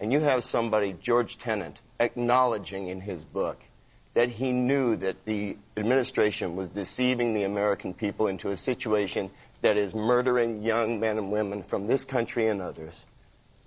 and you have somebody, George Tenet, acknowledging in his book that he knew that the administration was deceiving the American people into a situation that is murdering young men and women from this country and others,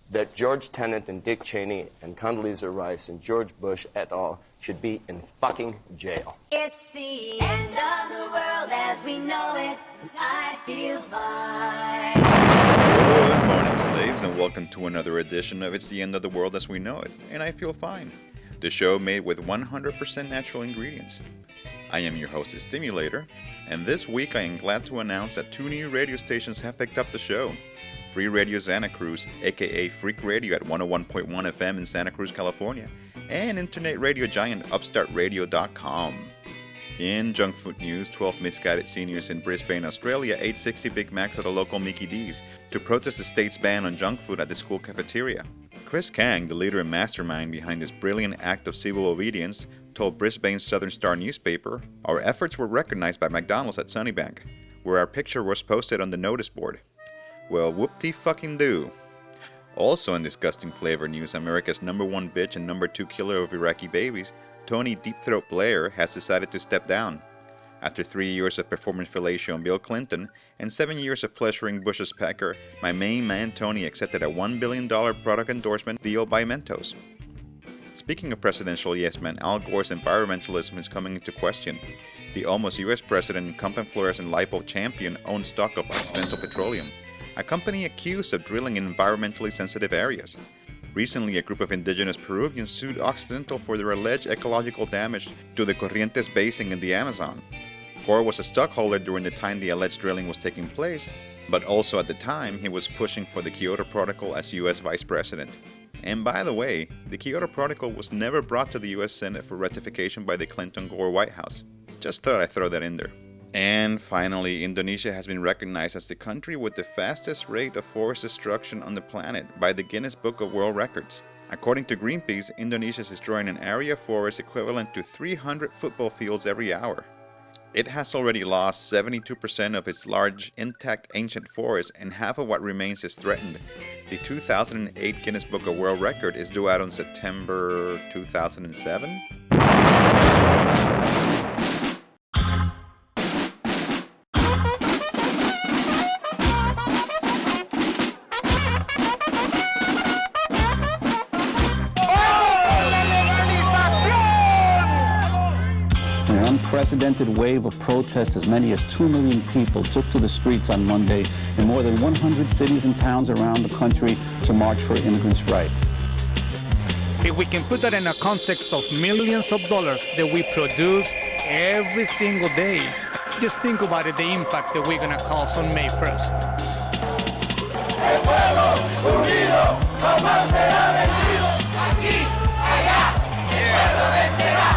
that George Tenet and Dick Cheney and Condoleezza Rice and George Bush et al. Should be in fucking jail. It's the end of the world as we know it. I feel fine. Good morning, slaves, and welcome to another edition of It's the End of the World as We Know It, and I Feel Fine, the show made with 100% natural ingredients. I am your host, Stimulator, and this week I am glad to announce that two new radio stations have picked up the show. Free Radio Santa Cruz, aka Freak Radio at 101.1 FM in Santa Cruz, California, and internet radio giant upstartradio.com. In junk food news, 12 misguided seniors in Brisbane, Australia ate 60 Big Macs at a local Mickey D's to protest the state's ban on junk food at the school cafeteria. Chris Kang, the leader and mastermind behind this brilliant act of civil obedience, told Brisbane's Southern Star newspaper, "Our efforts were recognized by McDonald's at Sunnybank, where our picture was posted on the notice board." Well, whoop-de-fucking-do. Also in disgusting flavor news, America's number one bitch and number two killer of Iraqi babies, Tony Deep Throat Blair, has decided to step down. After 3 years of performing fellatio on Bill Clinton and 7 years of pleasuring Bush's pecker, my main man Tony accepted a $1 billion product endorsement deal by Mentos. Speaking of presidential yes-man, Al Gore's environmentalism is coming into question. The almost US president, incumbent fluorescent lipo champion, owns stock of Occidental Petroleum, a company accused of drilling in environmentally sensitive areas. Recently, a group of indigenous Peruvians sued Occidental for their alleged ecological damage to the Corrientes Basin in the Amazon. Gore was a stockholder during the time the alleged drilling was taking place, but also at the time he was pushing for the Kyoto Protocol as US Vice President. And by the way, the Kyoto Protocol was never brought to the US Senate for ratification by the Clinton-Gore White House. Just thought I'd throw that in there. And finally, Indonesia has been recognized as the country with the fastest rate of forest destruction on the planet by the Guinness Book of World Records. According to Greenpeace, Indonesia is destroying an area of forest equivalent to 300 football fields every hour. It has already lost 72% of its large, intact ancient forest, and half of what remains is threatened. The 2008 Guinness Book of World Record is due out on September 2007. An unprecedented wave of protests, as many as 2 million people took to the streets on Monday in more than 100 cities and towns around the country to march for immigrants' rights. If we can put that in a context of millions of dollars that we produce every single day, just think about it, the impact that we're going to cause on May 1st. El pueblo unido jamás será vencido. Aquí, allá, el pueblo vencerá.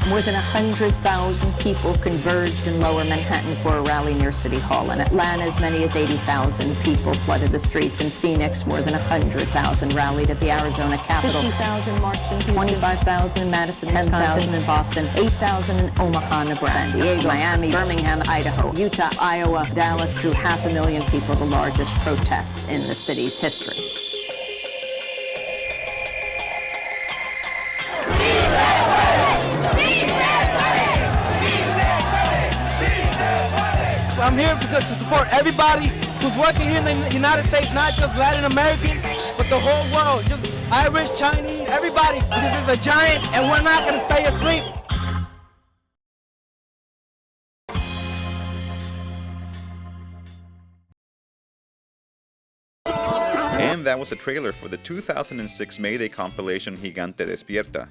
More than 100,000 people converged in Lower Manhattan for a rally near City Hall. In Atlanta, as many as 80,000 people flooded the streets. In Phoenix, more than 100,000 rallied at the Arizona Capitol. 50,000 marched in Houston. 25,000 in Madison, 10,000 in Boston. 8,000 in Omaha, Nebraska. San Diego, Miami, Birmingham, Idaho, Utah, Iowa, Dallas drew 500,000 people, the largest protests in the city's history. I'm here because to support everybody who's working here in the United States, not just Latin Americans, but the whole world. Just Irish, Chinese, everybody. This is a giant, and we're not going to stay asleep. And that was a trailer for the 2006 MayDay compilation Gigante Despierta.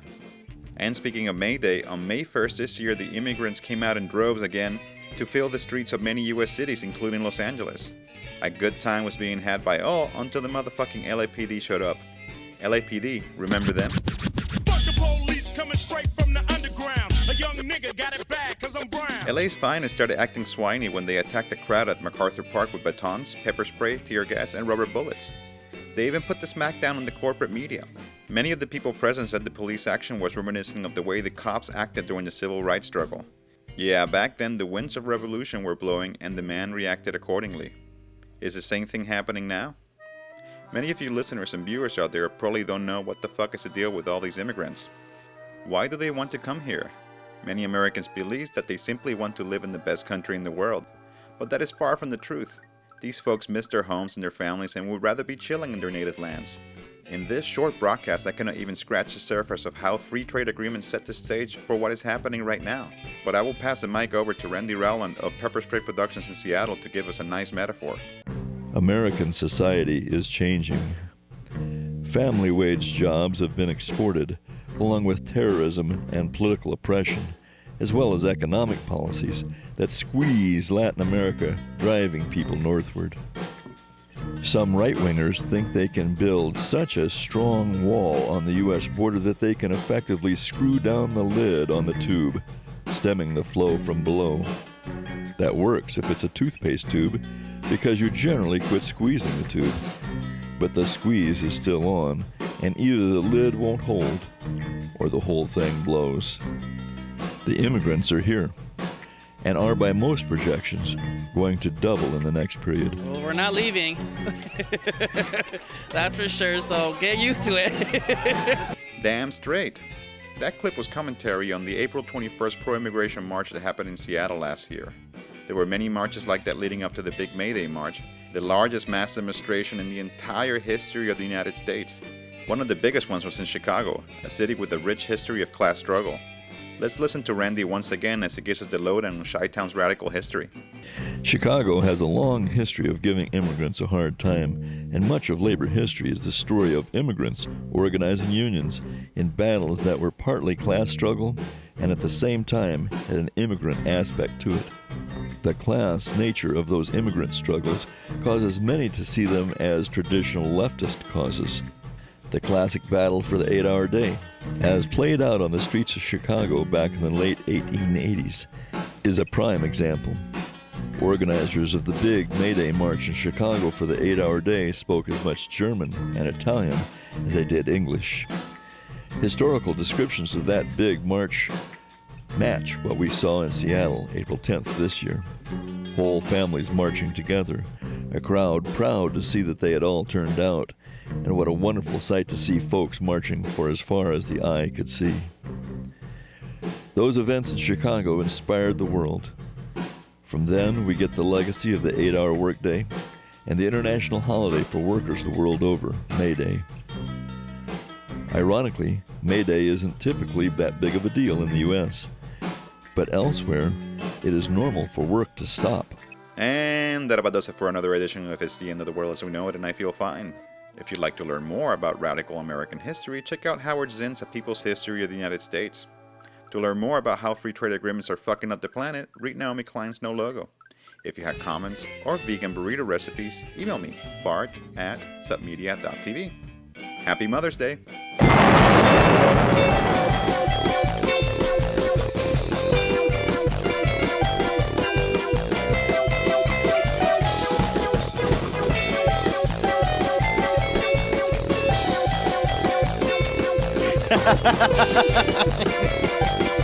And speaking of MayDay, on May 1st this year, the immigrants came out in droves again to fill the streets of many US cities, including Los Angeles. A good time was being had by all until the motherfucking LAPD showed up. LAPD, remember them? Fuck the police coming straight from the underground. A young nigga got it bad cause I'm brown. LA's finest started acting swiny when they attacked a crowd at MacArthur Park with batons, pepper spray, tear gas, and rubber bullets. They even put the smackdown on the corporate media. Many of the people present said the police action was reminiscent of the way the cops acted during the civil rights struggle. Yeah, back then the winds of revolution were blowing and the man reacted accordingly. Is the same thing happening now? Many of you listeners and viewers out there probably don't know what the fuck is the deal with all these immigrants. Why do they want to come here? Many Americans believe that they simply want to live in the best country in the world. But that is far from the truth. These folks miss their homes and their families and would rather be chilling in their native lands. In this short broadcast, I cannot even scratch the surface of how free trade agreements set the stage for what is happening right now. But I will pass the mic over to Randy Rowland of Pepper Spray Productions in Seattle to give us a nice metaphor. American society is changing. Family wage jobs have been exported, along with terrorism and political oppression, as well as economic policies that squeeze Latin America, driving people northward. Some right-wingers think they can build such a strong wall on the U.S. border that they can effectively screw down the lid on the tube, stemming the flow from below. That works if it's a toothpaste tube, because you generally quit squeezing the tube. But the squeeze is still on, and either the lid won't hold, or the whole thing blows. The immigrants are here, and are by most projections going to double in the next period. Well, we're not leaving. That's for sure, so get used to it. Damn straight. That clip was commentary on the April 21st pro-immigration march that happened in Seattle last year. There were many marches like that leading up to the big MayDay March, the largest mass demonstration in the entire history of the United States. One of the biggest ones was in Chicago, a city with a rich history of class struggle. Let's listen to Randy once again as he gives us the lowdown on Chi-Town's radical history. Chicago has a long history of giving immigrants a hard time, and much of labor history is the story of immigrants organizing unions in battles that were partly class struggle and at the same time had an immigrant aspect to it. The class nature of those immigrant struggles causes many to see them as traditional leftist causes. The classic battle for the 8-hour day, as played out on the streets of Chicago back in the late 1880s, is a prime example. Organizers of the big MayDay March in Chicago for the 8-hour day spoke as much German and Italian as they did English. Historical descriptions of that big march match what we saw in Seattle April 10th this year. Whole families marching together, a crowd proud to see that they had all turned out, and what a wonderful sight to see folks marching for as far as the eye could see. Those events in Chicago inspired the world. From then, we get the legacy of the 8-hour workday and the international holiday for workers the world over, MayDay. Ironically, MayDay isn't typically that big of a deal in the U.S., but elsewhere, it is normal for work to stop. And that about does it for another edition of It's the End of the World as We Know It, and I Feel Fine. If you'd like to learn more about radical American history, check out Howard Zinn's A People's History of the United States. To learn more about how free trade agreements are fucking up the planet, read Naomi Klein's No Logo. If you have comments or vegan burrito recipes, email me, fart@submedia.tv. Happy Mother's Day! Ha ha ha ha ha!